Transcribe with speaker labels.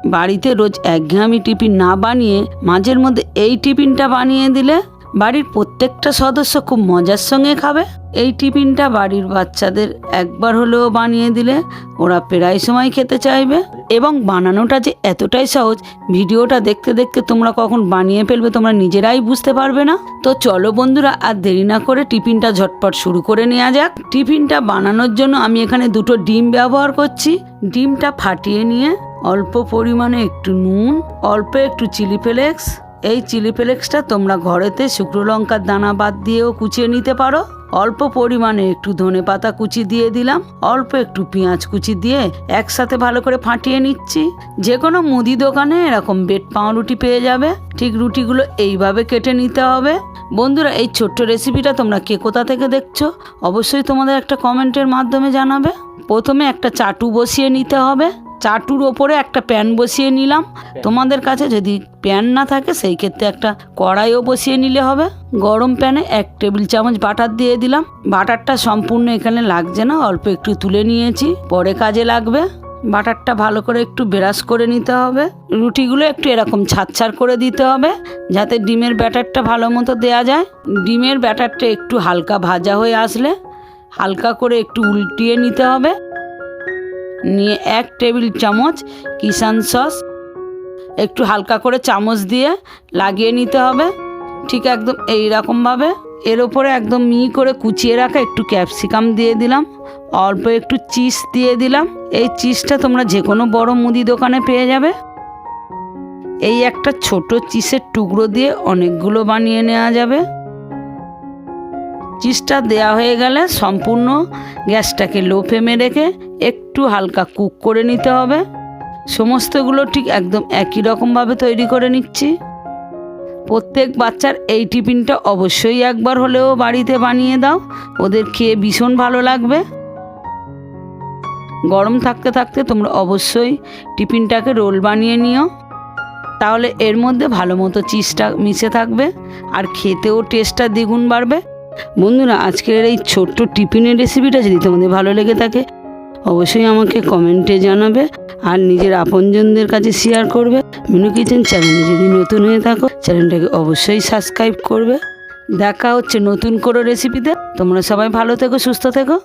Speaker 1: বাড়িতে রোজ একঘেয়েমি টিফিন না বানিয়ে মাঝের মধ্যে এই টিফিনটা বানিয়ে দিলে বাড়ির প্রত্যেকটা সদস্য খুব মজার সঙ্গে খাবে। এই টিফিনটা বাড়ির বাচ্চাদের একবার হলেও বানিয়ে দিলে ওরা প্রায় সময় খেতে চাইবে। এবং বানানোটা যে এতটাই সহজ, ভিডিওটা দেখতে দেখতে তোমরা কখন বানিয়ে ফেলবে তোমরা নিজেরাই বুঝতে পারবে না। তো চলো বন্ধুরা, আর দেরি না করে টিফিনটা ঝটপট শুরু করে নেওয়া যাক। টিফিনটা বানানোর জন্য আমি এখানে 2টো ডিম ব্যবহার করছি। ডিমটা ফাটিয়ে নিয়ে অল্প পরিমাণে একটু নুন, অল্প একটু চিলি ফ্লেক্স, এই চিলি ফ্লেক্সটা তোমরা ঘরেতে শুকনো লঙ্কার দানা বাদ দিয়েও কুচিয়ে নিতে পারো। অল্প পরিমাণে একটু ধনেপাতা কুচি দিয়ে দিলাম, অল্প একটু পেঁয়াজ কুচি দিয়ে একসাথে ভালো করে ফাটিয়ে নিচ্ছি। যে কোনো মুদি দোকানে এরকম বেড পাউরুটি পেয়ে যাবে। ঠিক রুটিগুলো এইভাবে কেটে নিতে হবে। বন্ধুরা, এই ছোট্ট রেসিপিটা তোমরা কে কোথা থেকে দেখছো অবশ্যই তোমাদের একটা কমেন্টের মাধ্যমে জানাবে। প্রথমে একটা চাটু বসিয়ে নিতে হবে। চাটুর ওপরে একটা প্যান বসিয়ে নিলাম। তোমাদের কাছে যদি প্যান না থাকে সেই ক্ষেত্রে একটা কড়াইও বসিয়ে নিলে হবে। গরম প্যানে 1 টেবিল চামচ বাটার দিয়ে দিলাম। বাটারটা সম্পূর্ণ এখানে লাগছে না, অল্প একটু তুলে নিয়েছি, পরে কাজে লাগবে। বাটারটা ভালো করে একটু ব্রাশ করে নিতে হবে। রুটিগুলো একটু এরকম ছাড় করে দিতে হবে যাতে ডিমের ব্যাটারটা ভালো মতো দেওয়া যায়। ডিমের ব্যাটারটা একটু হালকা ভাজা হয়ে আসলে হালকা করে একটু উল্টিয়ে নিতে হবে। নিয়ে 1 টেবিল চামচ কিষান সস একটু হালকা করে চামচ দিয়ে লাগিয়ে নিতে হবে। ঠিক একদম এইরকমভাবে এর ওপরে একদম মিহি করে কুচিয়ে রাখা একটু ক্যাপসিকাম দিয়ে দিলাম, অল্প একটু চিজ দিয়ে দিলাম। এই চিজটা তোমরা যে কোনো বড় মুদি দোকানে পেয়ে যাবে। এই একটা ছোট চিজের টুকরো দিয়ে অনেকগুলো বানিয়ে নেওয়া যাবে। চিজটা দেওয়া হয়ে গেলে সম্পূর্ণ গ্যাসটাকে লো ফ্লেমে রেখে একটু হালকা কুক করে নিতে হবে। সমস্তগুলো ঠিক একদম একই রকমভাবে তৈরি করে নিচ্ছি। প্রত্যেক বাচ্চার এই টিফিনটা অবশ্যই একবার হলেও বাড়িতে বানিয়ে দাও, ওদের খেয়ে ভীষণ ভালো লাগবে। গরম থাকতে থাকতে তোমরা অবশ্যই টিফিনটাকে রোল বানিয়ে নিও, তাহলে এর মধ্যে ভালো মতো চিজটা মিশে থাকবে আর খেতেও টেস্টটা দ্বিগুণ বাড়বে। বন্ধুরা, আজকের এই ছোট্ট টিফিনের রেসিপিটা যদি তোমাদের ভালো লেগে থাকে অবশ্যই আমাকে কমেন্টে জানাবে আর নিজের আপনজনদের কাছে শেয়ার করবে। মিনু কিচেন চ্যানেলে যদি নতুন হয়ে থাকো চ্যানেলটাকে অবশ্যই সাবস্ক্রাইব করবে। দেখা হচ্ছে নতুন কোনো রেসিপিতে। তোমরা সবাই ভালো থেকো, সুস্থ থেকো।